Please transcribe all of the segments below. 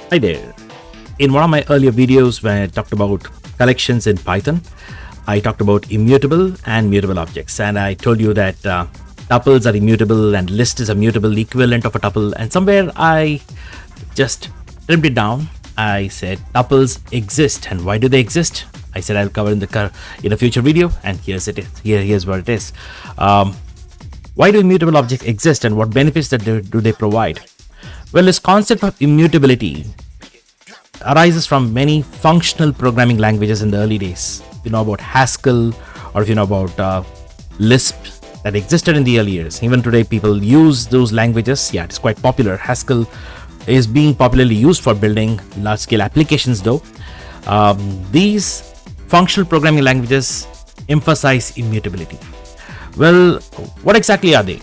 Hi there. In one of my earlier videos when I talked about collections in Python, I talked about immutable and mutable objects, and I told you that tuples are immutable and list is a mutable equivalent of a tuple, and somewhere I just trimmed it down. I said tuples exist, and why do they exist? I said I'll cover in a future video, and here's it. Here's what it is. Why do immutable objects exist, and what benefits do they provide? Well, this concept of immutability arises from many functional programming languages in the early days. You know about Haskell, or if you know about Lisp that existed in the early years. Even today, people use those languages. Yeah, it's quite popular. Haskell is being popularly used for building large-scale applications, though. These functional programming languages emphasize immutability. Well, what exactly are they?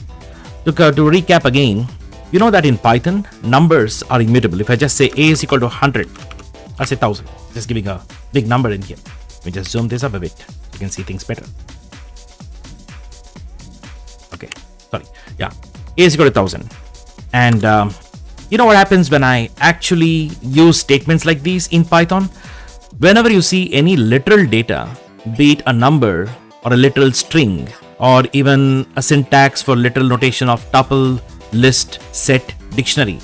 To recap again, you know that in Python, numbers are immutable. If I just say a is equal to 100, I'll say 1000. Just giving a big number in here. Let me just zoom this up a bit. You can see things better. Okay, sorry. Yeah, a is equal to 1000. And you know what happens when I actually use statements like these in Python? Whenever you see any literal data, be it a number or a literal string, or even a syntax for literal notation of tuple, list, set, dictionary,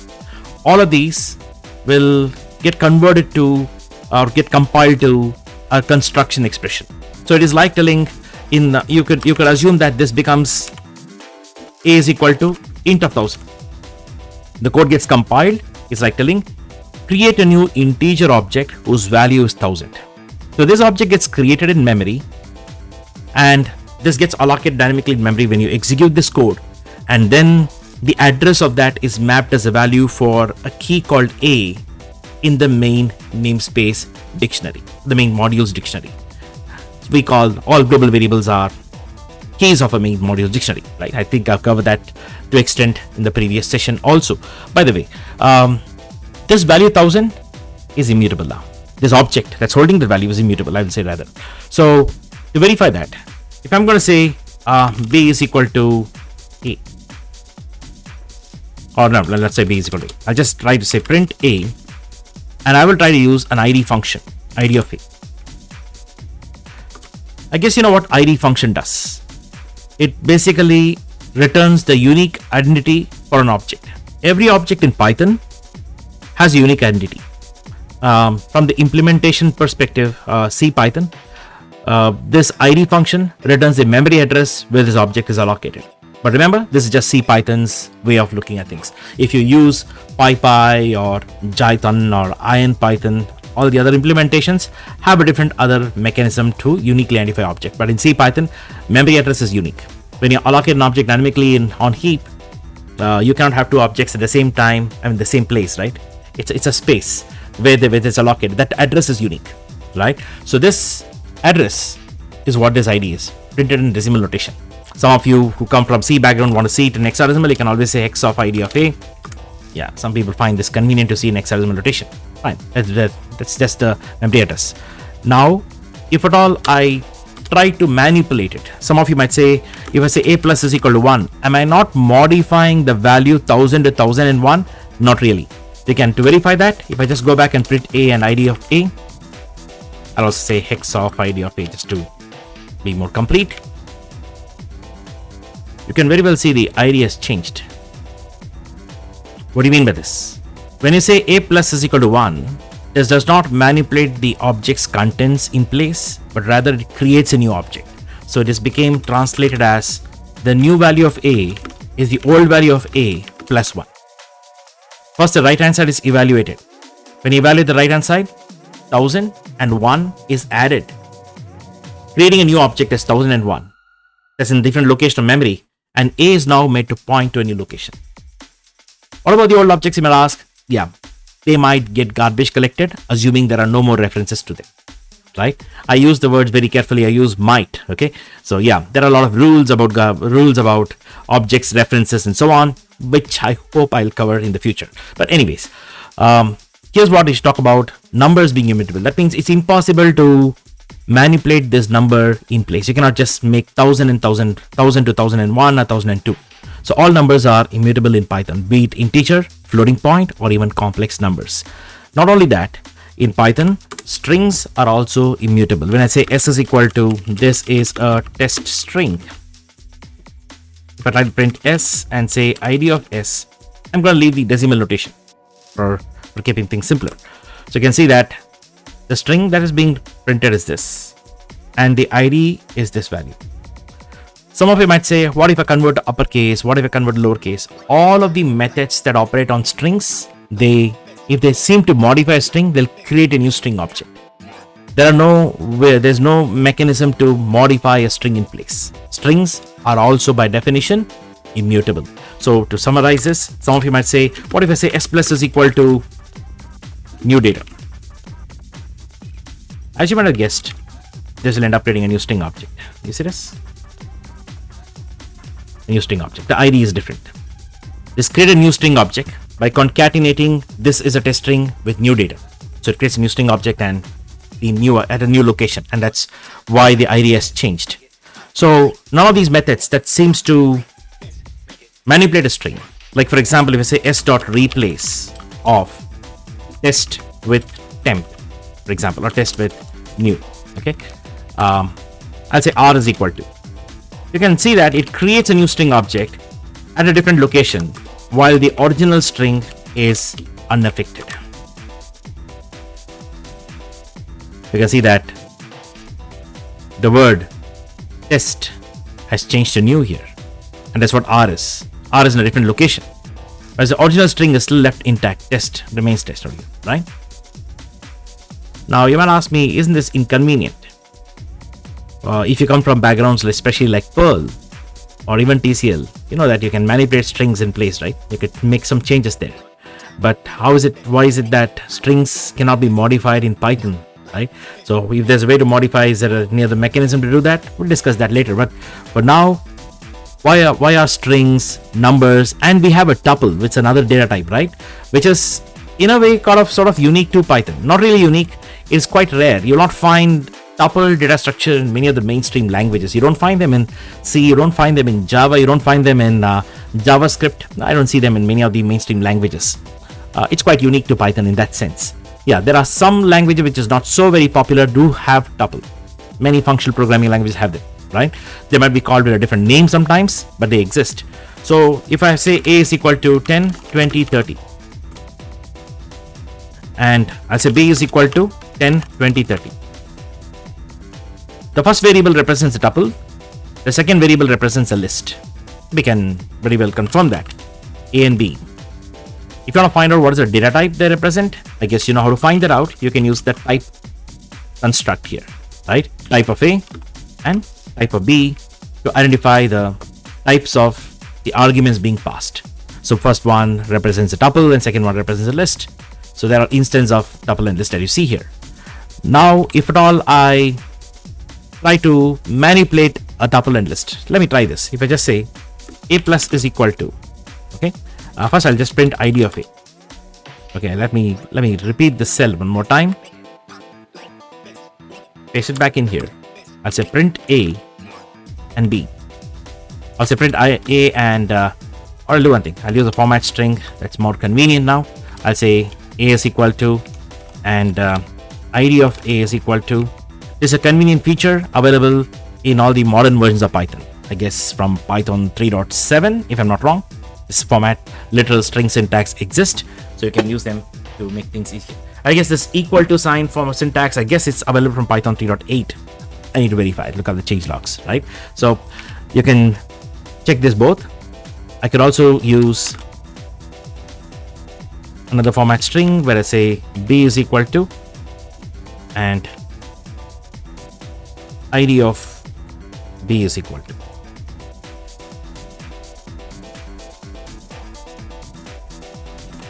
all of these will get converted to or get compiled to a construction expression. So it is like telling you could assume that this becomes a is equal to int of 1000. The code gets compiled. It's like telling create a new integer object whose value is 1000. So this object gets created in memory, and this gets allocated dynamically in memory when you execute this code, and then the address of that is mapped as a value for a key called a in the main namespace dictionary, the main modules dictionary. We call all global variables are keys of a main modules dictionary, right? I think I've covered that to extent in the previous session also. By the way, this value 1000 is immutable now. This object that's holding the value is immutable, I will say rather. So to verify that, if I'm going to say b is equal to a, or no, let's say b is equal to a. I'll just try to say print a, and I will try to use an id function, id of a. I guess you know what id function does. It basically returns the unique identity for an object. Every object in Python has a unique identity. From the implementation perspective, C Python, this id function returns the memory address where this object is allocated. But remember, this is just C Python's way of looking at things. If you use PyPy or Jython or IronPython, all the other implementations have a different other mechanism to uniquely identify object. But in C Python, memory address is unique. When you allocate an object dynamically on heap, you cannot have two objects at the same time, the same place, right? It's a space where it's allocated. That address is unique, right? So this address is what this ID is, printed in decimal notation. Some of you who come from C background want to see it in hexadecimal. You can always say hex of ID of A. Yeah, some people find this convenient to see in hexadecimal notation. Fine, that's just the memory address. Now, if at all I try to manipulate it, some of you might say, if I say a plus is equal to 1, am I not modifying the value 1000 to 1001? Not really. You can, to verify that, if I just go back and print a and id of a, I'll also say hex of id of a just to be more complete. You can very well see the id has changed. What do you mean by this? When you say a plus is equal to 1, this does not manipulate the object's contents in place, but rather it creates a new object. So this became translated as the new value of a is the old value of a plus 1. First, the right hand side is evaluated. When you evaluate the right hand side, 1001 is added, creating a new object as 1001. That's in different location of memory, and a is now made to point to a new location. What about the old objects, you might ask? Yeah, they might get garbage collected, assuming there are no more references to them, right? I use the words very carefully. I use might, okay? So yeah, there are a lot of rules about objects, references, and so on, which I hope I'll cover in the future. But anyways, here's what we should talk about: numbers being immutable. That means it's impossible to manipulate this number in place. You cannot just make 1000 and 1000, 1000 to 1001 or 1002. So all numbers are immutable in Python, be it integer, floating point, or even complex numbers. Not only that, in Python, strings are also immutable. When I say s is equal to, this is a test string. If I try to print s and say id of s, I'm going to leave the decimal notation for keeping things simpler. So you can see that the string that is being printed is this, and the id is this value. Some of you might say, what if I convert to uppercase? What if I convert to lowercase? All of the methods that operate on strings, if they seem to modify a string, they'll create a new string object. There's no mechanism to modify a string in place. Strings are also by definition immutable. So to summarize this, some of you might say, what if I say s plus is equal to new data? As you might have guessed, this will end up creating a new string object. You see this? A new string object. The ID is different. This creates a new string object by concatenating this is a test string with new data. So it creates a new string object and at a new location, and that's why the ID has changed. So none of these methods that seems to manipulate a string, like for example, if I say s dot replace of test with temp, for example, or test with new, okay, I'll say r is equal to, you can see that it creates a new string object at a different location while the original string is unaffected. You can see that the word test has changed to new here, and that's what r is. R is in a different location, whereas the original string is still left intact. Test remains test only, right? Now you might ask me, isn't this inconvenient? If you come from backgrounds especially like Perl or even TCL, you know that you can manipulate strings in place, right? You could make some changes there. But why is it that strings cannot be modified in Python, right? So if there's a way to modify, is there any other mechanism to do that? We'll discuss that later. But for now, why are strings, numbers, and we have a tuple, which is another data type, right? Which is in a way sort of unique to Python. Not really unique, it's quite rare. You'll not find tuple data structure in many of the mainstream languages. You don't find them in C, you don't find them in Java, you don't find them in JavaScript. I don't see them in many of the mainstream languages. It's quite unique to Python in that sense. Yeah, there are some languages which is not so very popular do have tuple. Many functional programming languages have them, right? They might be called with a different name sometimes, but they exist. So if I say a is equal to 10, 20, 30, and I'll say b is equal to 10, 20, 30. The first variable represents a tuple. The second variable represents a list. We can very well confirm that. A and B. If you want to find out what is the data type they represent, I guess you know how to find that out. You can use the type construct here, right? Type of A and type of B to identify the types of the arguments being passed. So first one represents a tuple and second one represents a list. So there are instances of tuple and list that you see here. Now, if at all I try to manipulate a tuple and list, let me try this. If I just say a plus is equal to, okay, first I'll just print id of a. Okay, let me repeat the cell one more time. Paste it back in here. I'll say print a and b. I'll say print a and or I'll do one thing. I'll use a format string. That's more convenient now. I'll say a is equal to and id of a is equal to. This is a convenient feature available in all the modern versions of Python. I guess from Python 3.7, if I'm not wrong. This format, literal string syntax exists, so you can use them to make things easier. I guess this equal to sign form of syntax, I guess it's available from Python 3.8. I need to verify it. Look at the change logs, right? So you can check this both. I could also use another format string where I say b is equal to and id of b is equal to.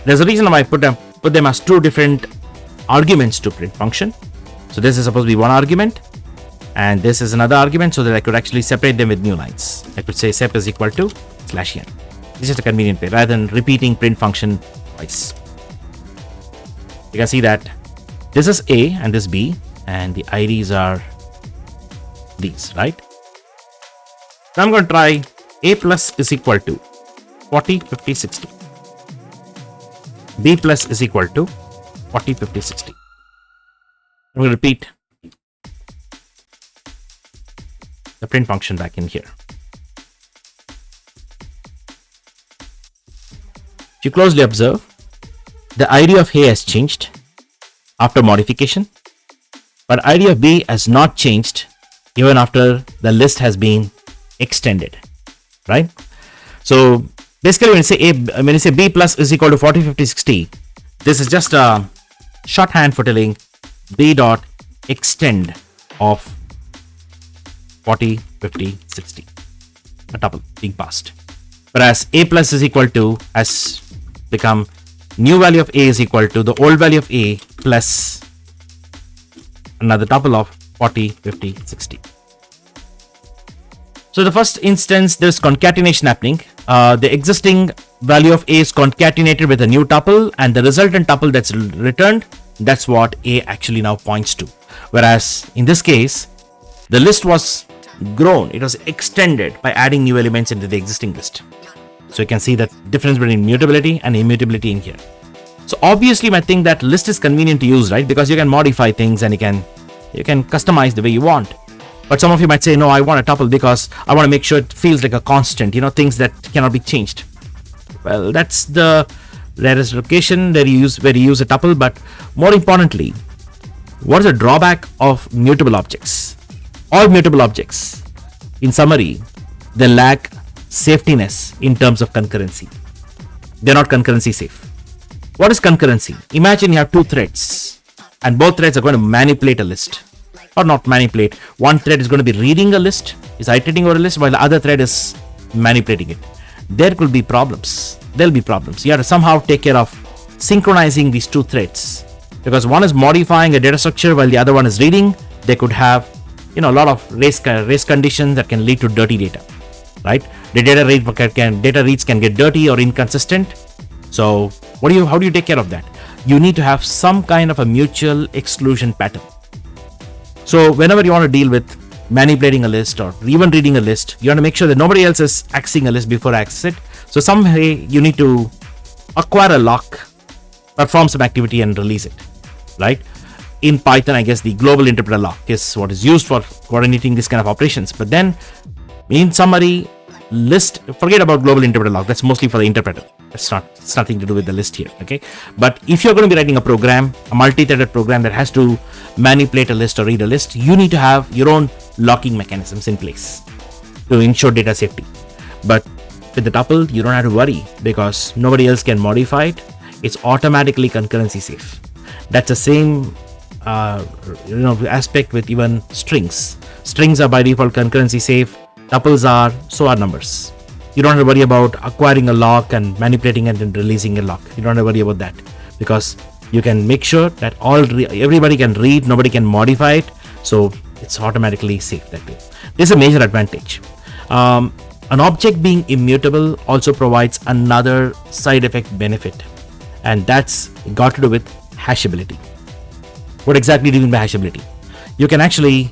There's a reason why I put them as two different arguments to print function. So this is supposed to be one argument and this is another argument, so that I could actually separate them with new lines. I could say sep is equal to /n. This is a convenient way rather than repeating print function twice. You can see that this is a and this b and the IDs are these, right? Now I'm going to try a plus is equal to 40, 50, 60. B plus is equal to 40, 50, 60. I'm going to repeat the print function back in here. If you closely observe, the ID of A has changed after modification, but ID of B has not changed even after the list has been extended, right? So basically when you say B plus is equal to 40, 50, 60, this is just a shorthand for telling B dot extend of 40, 50, 60, a tuple being passed. Whereas A plus is equal to has become new value of A is equal to the old value of A plus another tuple of 40, 50, 60. So the first instance, there's concatenation happening. The existing value of A is concatenated with a new tuple, and the resultant tuple that's returned, that's what A actually now points to. Whereas in this case, the list was grown, it was extended by adding new elements into the existing list. So you can see that difference between mutability and immutability in here. So obviously I think that list is convenient to use, right? Because you can modify things and you can customize the way you want. But some of you might say, no, I want a tuple because I want to make sure it feels like a constant, things that cannot be changed. Well, that's the rarest location where you use a tuple. But more importantly, what is the drawback of mutable objects? All mutable objects, in summary, they lack safetiness in terms of concurrency. They're not concurrency safe. What is concurrency? Imagine you have two threads and both threads are going to manipulate a list. Or not manipulate. One thread is going to be reading a list, is iterating over a list, while the other thread is manipulating it. There could be problems. There'll be problems. You have to somehow take care of synchronizing these two threads, because one is modifying a data structure while the other one is reading. They could have a lot of race conditions that can lead to dirty data, right? The data reads can get dirty or inconsistent. So how do you take care of that? You need to have some kind of a mutual exclusion pattern. So whenever you want to deal with manipulating a list or even reading a list, you want to make sure that nobody else is accessing a list before I access it. So some way you need to acquire a lock, perform some activity and release it, right? In Python, I guess the global interpreter lock is what is used for coordinating this kind of operations. But then in summary, list, forget about global interpreter lock. That's mostly for the interpreter. It's nothing to do with the list here, okay? But if you're going to be writing a program, a multi-threaded program that has to manipulate a list or read a list, you need to have your own locking mechanisms in place to ensure data safety. But with the tuple, you don't have to worry because nobody else can modify it. It's automatically concurrency safe. That's the same aspect with even strings. Strings are by default concurrency safe. Tuples so are numbers. You don't have to worry about acquiring a lock and manipulating it and releasing a lock. You don't have to worry about that because you can make sure that everybody can read, nobody can modify it. So it's automatically safe that way. This is a major advantage. An object being immutable also provides another side effect benefit, and that's got to do with hashability. What exactly do you mean by hashability? You can actually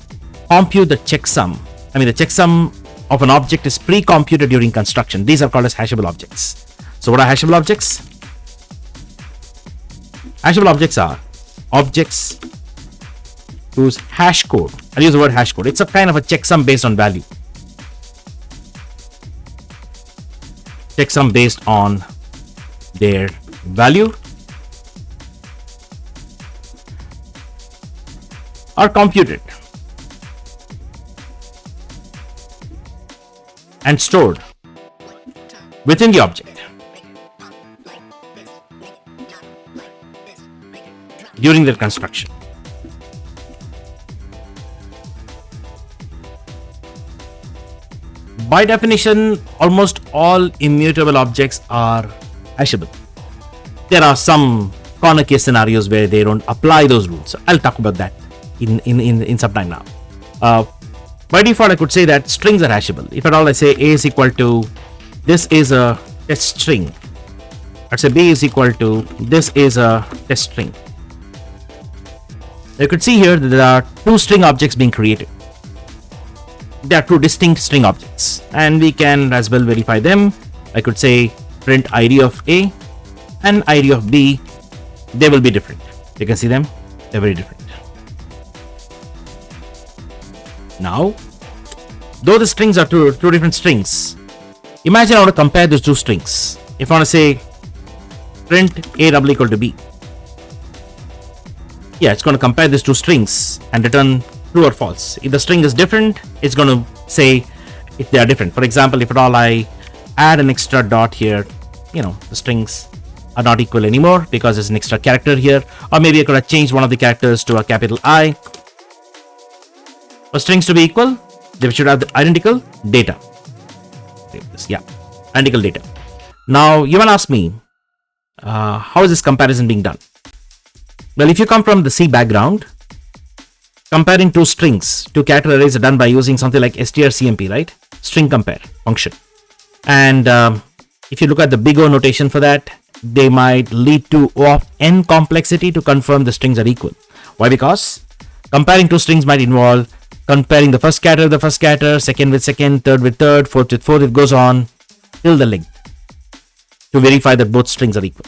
compute the checksum. The checksum of an object is pre-computed during construction. These are called as hashable objects. So what are hashable objects? Hashable objects are objects whose hash code, I'll use the word hash code, it's a kind of a checksum based on value. Checksum based on their value are computed and stored within the object during their construction. By definition, almost all immutable objects are hashable. There are some corner case scenarios where they don't apply those rules. So I'll talk about that in some time now. By default, I could say that strings are hashable. If at all I say A is equal to, this is a test string. Let's say B is equal to, this is a test string. You could see here that there are two string objects being created. There are two distinct string objects, and we can as well verify them. I could say print ID of A and ID of B. They will be different. You can see them, they're very different. Now, though the strings are two different strings, imagine I want to compare those two strings. If I want to say print A double equal to B, yeah, it's going to compare these two strings and return true or false. If the string is different, it's going to say if they are different. For example, if at all I add an extra dot here, the strings are not equal anymore because there's an extra character here, or maybe I could have changed one of the characters to a capital I. For strings to be equal, they should have the identical data. Yeah, identical data. Now you will ask me, how is this comparison being done? Well, if you come from the C background, comparing two strings, two character arrays are done by using something like strcmp, right? String compare function. And if you look at the big O notation for that, they might lead to O of n complexity to confirm the strings are equal. Why? Because comparing two strings might involve comparing the first character with the first character, second with second, third with third, fourth with fourth. It goes on till the length to verify that both strings are equal.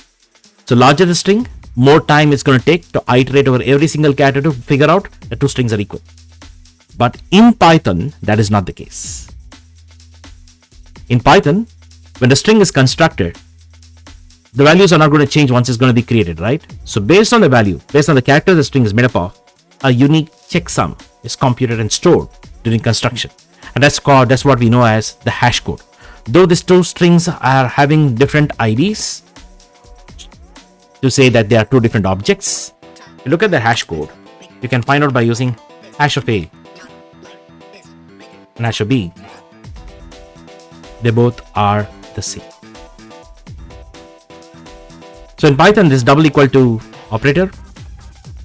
So larger the string, more time it's going to take to iterate over every single character to figure out that two strings are equal. But in Python, that is not the case. In Python, when the string is constructed, the values are not going to change once it's going to be created, right? So based on the value, based on the character the string is made up of, a unique checksum is computed and stored during construction. And that's what we know as the hash code. Though these two strings are having different IDs to say that they are two different objects, if you look at the hash code, you can find out by using hash of A and hash of B. They both are the same. So in Python, this double equal to operator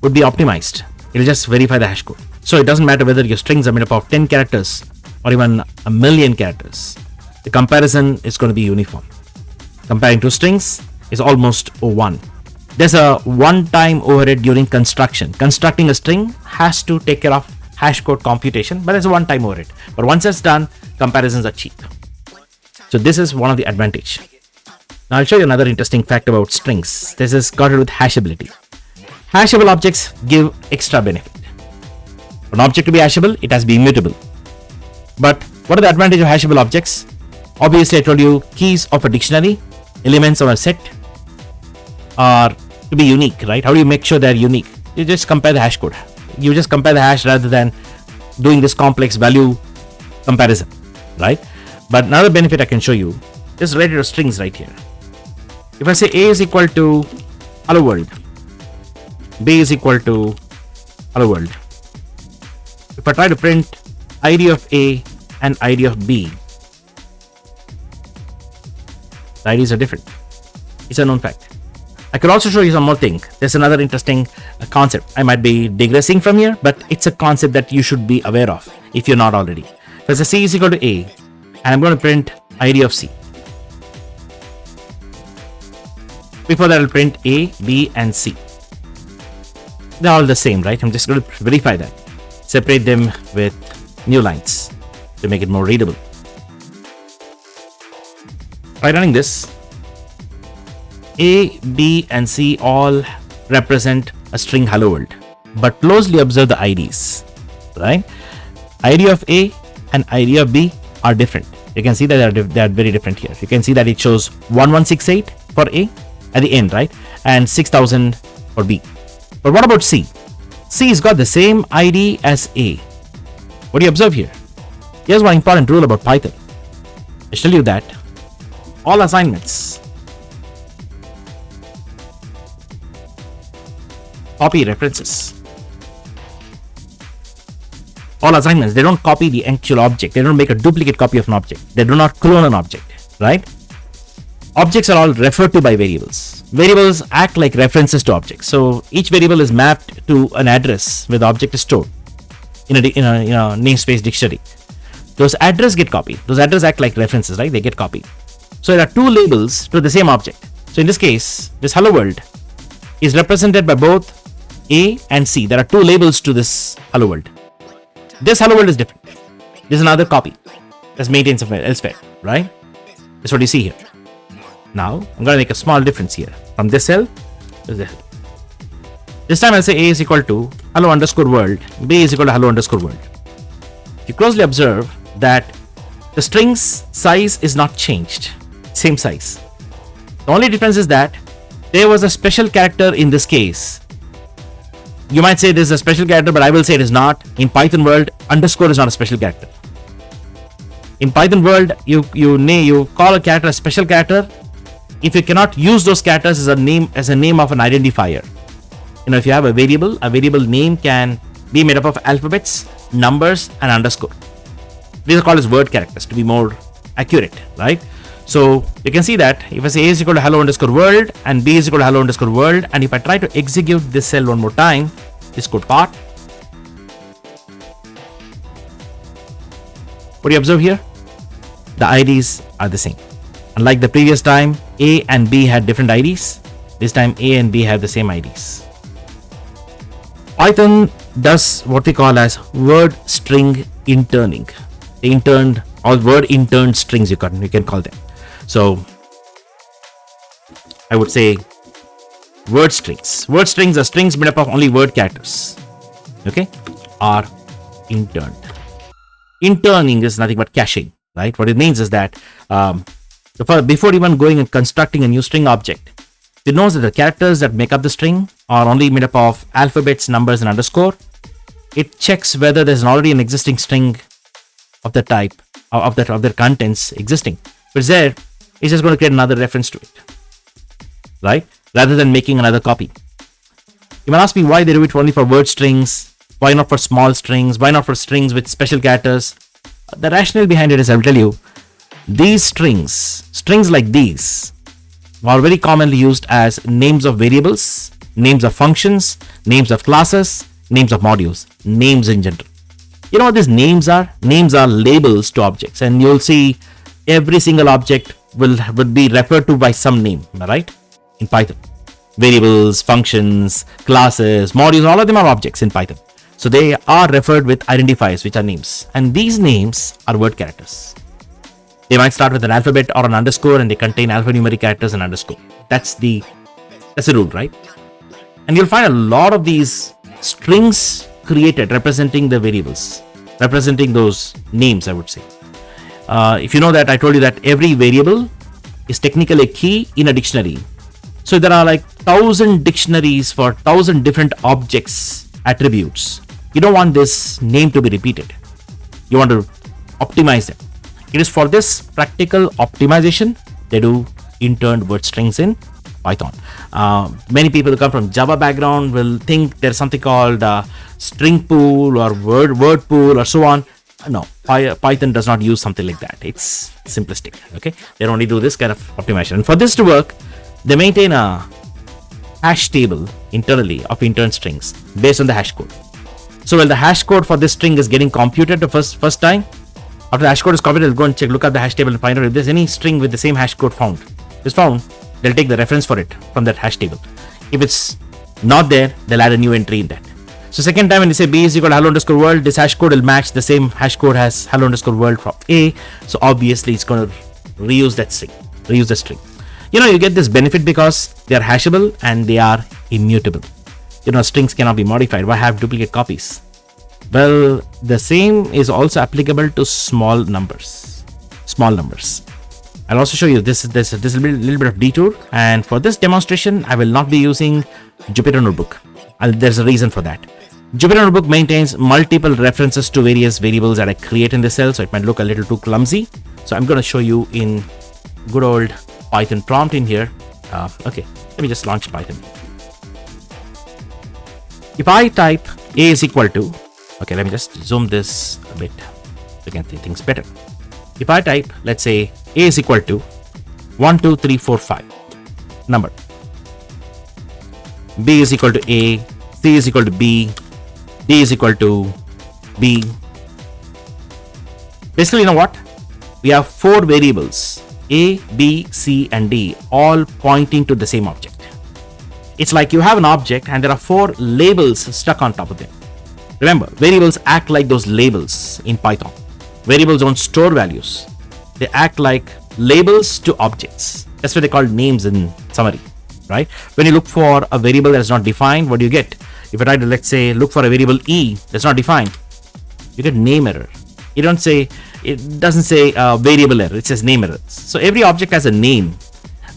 would be optimized. It'll just verify the hash code. So it doesn't matter whether your strings are made up of 10 characters or even a million characters. The comparison is going to be uniform. Comparing two strings is almost O1. There's a one-time overhead during construction. Constructing a string has to take care of hash code computation, but there's a one-time overhead. But once it's done, comparisons are cheap. So this is one of the advantage. Now I'll show you another interesting fact about strings. This is got to do with hashability. Hashable objects give extra benefit. For an object to be hashable, it has to be immutable. But what are the advantages of hashable objects? Obviously, I told you keys of a dictionary, elements of a set are to be unique, right? How do you make sure they're unique? You just compare the hash code. You just compare the hash rather than doing this complex value comparison, right? But another benefit I can show you is related to strings right here. If I say A is equal to hello world, B is equal to hello world. If I try to print ID of A and ID of B, the IDs are different. It's a known fact. I could also show you some more thing. There's another interesting concept. I might be digressing from here, but it's a concept that you should be aware of if you're not already. So I say C is equal to A, and I'm going to print ID of C. Before that, I'll print A, B, and C. They're all the same, right? I'm just going to verify that. Separate them with new lines to make it more readable. By running this, A, B, and C all represent a string hello world, but closely observe the IDs, right? ID of A and ID of B are different. You can see that they are very different here. You can see that it shows 1168 for A at the end, right? And 6000 for B. But what about C? C has got the same ID as A. What do you observe here? Here's one important rule about Python. I tell you that all assignments copy references. All assignments, they don't copy the actual object. They don't make a duplicate copy of an object. They do not clone an object, right? Objects are all referred to by variables. Variables act like references to objects. So each variable is mapped to an address where the object is stored in a namespace dictionary. Those addresses get copied. Those addresses act like references, right? They get copied. So there are two labels to the same object. So in this case, this hello world is represented by both A and C. There are two labels to this hello world. This hello world is different. This is another copy that's maintained somewhere elsewhere, right? That's what you see here. Now, I'm going to make a small difference here from this cell to this. This time I'll say A is equal to hello underscore world, B is equal to hello underscore world. You closely observe that the string's size is not changed, same size. The only difference is that there was a special character in this case. You might say this is a special character, but I will say it is not. In Python world, underscore is not a special character. In Python world, you call a character a special character if you cannot use those characters as a name of an identifier. If you have a variable name can be made up of alphabets, numbers, and underscore. These are called as word characters to be more accurate, right? So you can see that if I say A is equal to hello underscore world and B is equal to hello underscore world, and if I try to execute this cell one more time, this code part, what do you observe here? The IDs are the same. Unlike the previous time, A and B had different IDs. This time A and B have the same IDs. Python does what we call as word string interning. Interned or word interned strings you can call them. So I would say word strings. Word strings are strings made up of only word characters. Okay, are interned. Interning is nothing but caching, right? What it means is that before even going and constructing a new string object, it knows that the characters that make up the string are only made up of alphabets, numbers, and underscore. It checks whether there's already an existing string of the type of their contents existing. If it's there, it's just going to create another reference to it, right? Rather than making another copy. You might ask me why they do it only for word strings, why not for small strings, why not for strings with special characters. The rationale behind it is, I'll tell you, these strings like these are very commonly used as names of variables, names of functions, names of classes, names of modules, names in general. You know what these names are? Names are labels to objects, and you'll see every single object will be referred to by some name, right? In Python. Variables, functions, classes, modules, all of them are objects in Python. So they are referred with identifiers, which are names. And these names are word characters. They might start with an alphabet or an underscore, and they contain alphanumeric characters and underscore. That's the rule, right? And you'll find a lot of these strings created representing the variables, representing those names, I would say. If you know that, I told you that every variable is technically a key in a dictionary. So there are like 1,000 dictionaries for 1,000 different objects, attributes. You don't want this name to be repeated. You want to optimize them. It is for this practical optimization they do interned word strings in Python. Many people who come from Java background will think there's something called string pool or word pool or so on. No, Python does not use something like that. It's simplistic. Okay, they only do this kind of optimization. And for this to work, they maintain a hash table internally of intern strings based on the hash code. So when the hash code for this string is getting computed the first time, after the hash code is computed, they'll go and look at the hash table and find out if there's any string with the same hash code found. If it's found, they'll take the reference for it from that hash table. If it's not there, they'll add a new entry in that. So second time when you say B is equal to hello underscore world, this hash code will match the same hash code as hello underscore world from A. So obviously it's going to reuse that string. You get this benefit because they are hashable and they are immutable. Strings cannot be modified. Why have duplicate copies? Well, the same is also applicable to small numbers. I'll also show you this will be a little bit of detour, and for this demonstration I will not be using Jupyter Notebook. There's a reason for that. Jupyter Notebook maintains multiple references to various variables that I create in the cell, so it might look a little too clumsy. So I'm going to show you in good old Python prompt in here. Okay, let me just launch Python. If I type A is equal to, okay, let me just zoom this a bit so you can see things better. If I type, let's say A is equal to 1, 2, 3, 4, 5 number, B is equal to A, C is equal to B, D is equal to B. Basically, you know what? We have 4 variables, A, B, C, and D, all pointing to the same object. It's like you have an object and there are 4 labels stuck on top of them. Remember, variables act like those labels in Python. Variables don't store values. They act like labels to objects. That's what they call names in summary. right? When you look for a variable that is not defined, what do you get? If I try to, let's say, look for a variable E that's not defined, you get name error. It doesn't say variable error, it says name error. So every object has a name.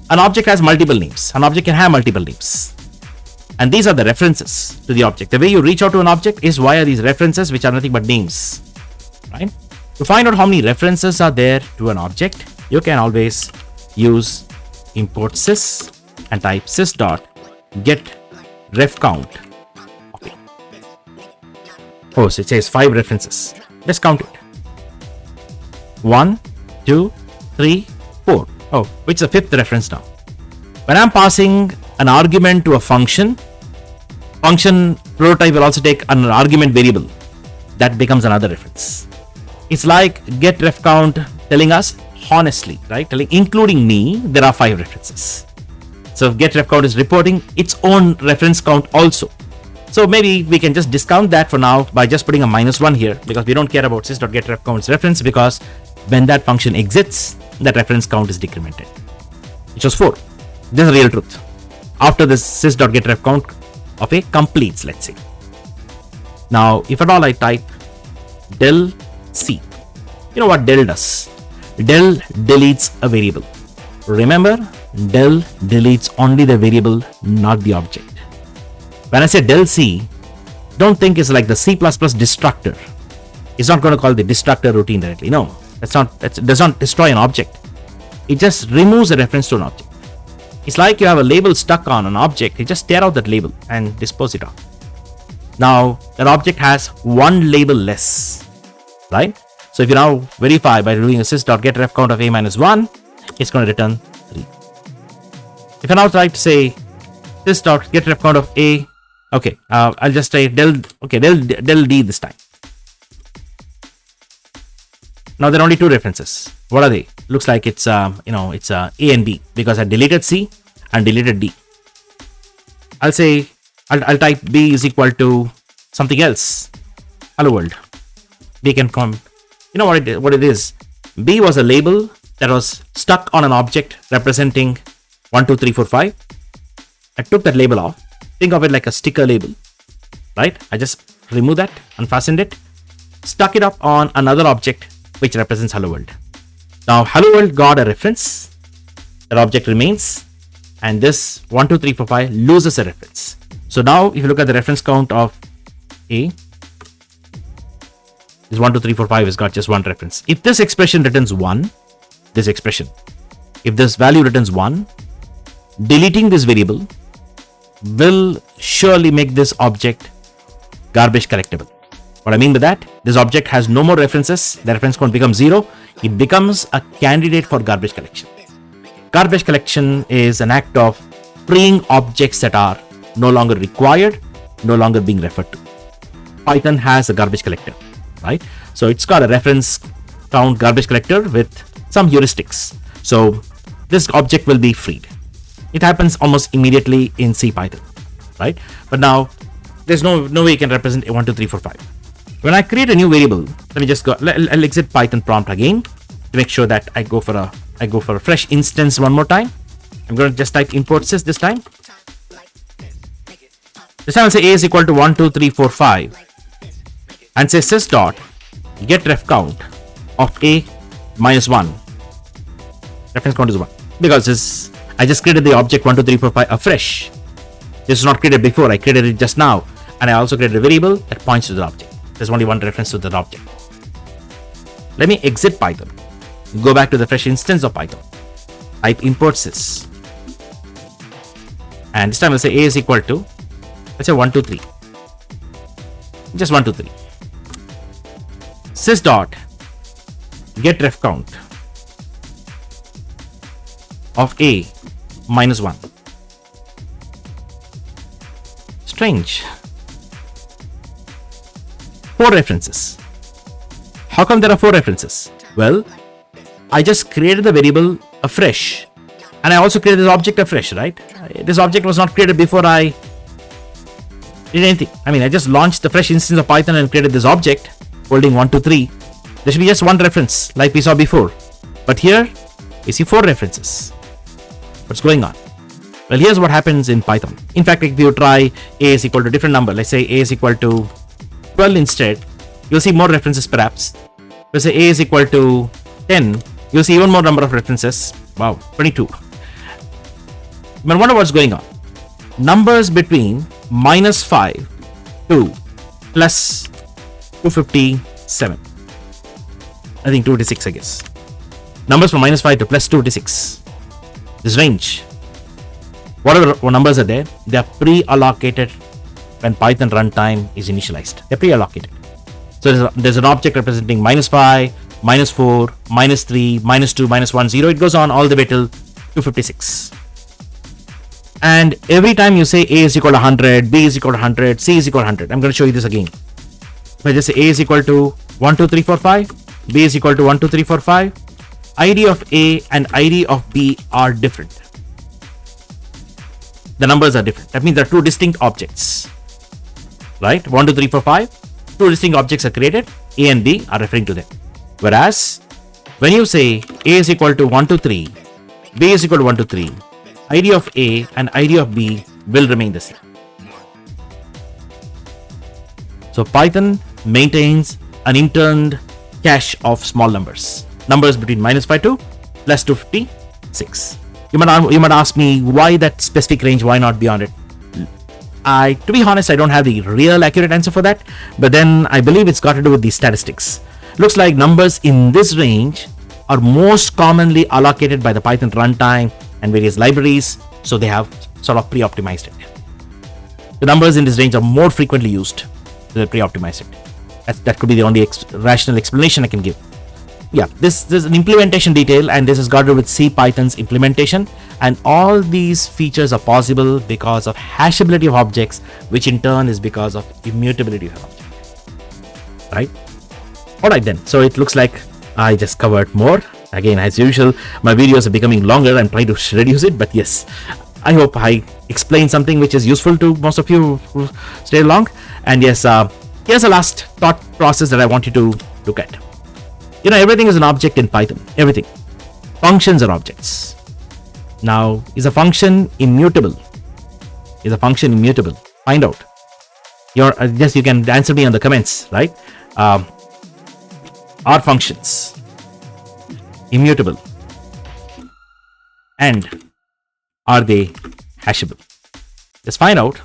An object has multiple names. An object can have multiple names. And these are the references to the object. The way you reach out to an object is via these references, which are nothing but names, right? To find out how many references are there to an object, you can always use import sys and type sys dot get ref count. Okay. Oh, so it says 5 references. Let's count it. 1, 2, 3, 4. Oh, which is the 5th reference now. When I'm passing an argument to a function prototype will also take an argument variable. That becomes another reference. It's like get ref count telling us honestly, right? Including me, there are 5 references. So get ref count is reporting its own reference count also. So maybe we can just discount that for now by just putting a -1 here, because we don't care about sys.getRefCount's reference, because when that function exits, that reference count is decremented, which was 4. This is the real truth. After this sys.getRefCount of A completes, let's say. Now, if at all I type del C, you know what del does? Del deletes a variable. Remember, del deletes only the variable, not the object. When I say del C, don't think it's like the C++ destructor. It's not going to call the destructor routine directly. No, it does not destroy an object. It just removes a reference to an object. It's like you have a label stuck on an object. You just tear out that label and dispose it off. Now, that object has one label less, right? So if you now verify by doing a sys.getRefCount of A -1, it's going to return 3. If I now try to say sys.getRefCount of A, okay, I'll just say del D this time. Now there are only 2 references. What are they? Looks like it's it's A and B, because I deleted C and deleted D. I'll say I'll type B is equal to something else. Hello world. B can come. You know what it is? B was a label that was stuck on an object representing 1, 2, 3, 4, 5. I took that label off. Think of it like a sticker label, right? I just removed that, unfastened it, stuck it up on another object which represents hello world. Now hello world got a reference. That object remains, and this 1, 2, 3, 4, 5 loses a reference. So now if you look at the reference count of A, this 1, 2, 3, 4, 5 has got just one reference. If this expression returns 1, if this value returns 1, deleting this variable will surely make this object garbage collectible. What I mean by that, this object has no more references. The reference count becomes 0. It becomes a candidate for garbage collection. Garbage collection is an act of freeing objects that are no longer required, no longer being referred to. Python has a garbage collector, right? So it's got a reference count garbage collector with some heuristics. So this object will be freed. It happens almost immediately in C Python, right? But now there's no way you can represent a 1, 2, 3, 4, 5. When I create a new variable, let me just go. I'll exit Python prompt again to make sure that I go for a fresh instance one more time. I'm going to just type import sys this time. This time I'll say A is equal to 1, 2, 3, 4, 5, and say sys dot get ref count of A -1. Reference count is 1 because I just created the object 1, 2, 3, 4, 5 afresh. This is not created before. I created it just now, and I also created a variable that points to the object. There's only one reference to that object. Let me exit Python. Go back to the fresh instance of Python. Type import sys. And this time I'll say A is equal to, let's say 1, 2, 3. Just 1, 2, 3. Sys dot get ref count of A -1. Strange. 4 references. How come there are 4 references? Well, I just created the variable afresh, and I also created this object afresh, right? This object was not created before I did anything. I mean, I just launched the fresh instance of Python and created this object holding 1, 2, 3. There should be just one reference like we saw before. But here, we see 4 references. What's going on? Well, here's what happens in Python. In fact, if you try a is equal to different number, let's say a is equal to 12 instead, you'll see more references perhaps. Let's say a is equal to 10, you'll see even more number of references. Wow, 22. But wonder what's going on. Numbers between -5 to plus 257. I think 256, I guess. Numbers from -5 to plus 256. This range. Whatever numbers are there, they are pre-allocated when Python runtime is initialized. They're pre-allocated. So there's an object representing -5, -4, -3, -2, -1, 0. It goes on all the way till 256. And every time you say a is equal to 100, b is equal to 100, c is equal to 100. I'm going to show you this again. If I just say a is equal to 1, 2, 3, 4, 5, b is equal to 1, 2, 3, 4, 5, ID of a and ID of b are different. The numbers are different. That means there are two distinct objects. Right? 1, 2, 3, 4, 5. Two distinct objects are created. A and b are referring to them. Whereas, when you say a is equal to 1, 2, 3, b is equal to 1, 2, 3, ID of A and ID of B will remain the same. So Python maintains an interned cache of small numbers. Numbers between -5 to plus 256. You might ask me why that specific range, why not beyond it? To be honest, I don't have the real accurate answer for that, but then I believe it's got to do with the statistics. Looks like numbers in this range are most commonly allocated by the Python runtime and various libraries, so they have sort of pre-optimized it. The numbers in this range are more frequently used, so they pre-optimized it. That could be the only rational explanation I can give. Yeah, this is an implementation detail, and this has got to do with C Python's implementation, and all these features are possible because of hashability of objects, which in turn is because of immutability of an object. Right? Alright then, so it looks like I just covered more. Again, as usual, my videos are becoming longer. I'm trying to reduce it, but yes, I hope I explained something which is useful to most of you who stay along. And yes, here's a last thought process that I want you to look at. You know, everything is an object in Python. Everything. Functions are objects. Now, is a function immutable? Is a function immutable? Find out. Yes, you can answer me on the comments, right? Are functions immutable, and are they hashable? Just find out.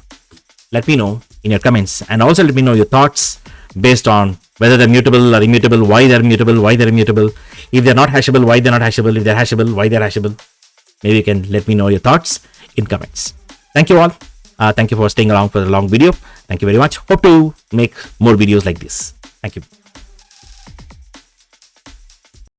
Let me know in your comments, and also let me know your thoughts based on whether they're mutable or immutable, why they're mutable, why they're immutable. If they're not hashable, why they're not hashable. If they're hashable, why they're hashable. Maybe you can let me know your thoughts in comments. Thank you all. Thank you for staying around for the long video. Thank you very much. Hope to make more videos like this. Thank you.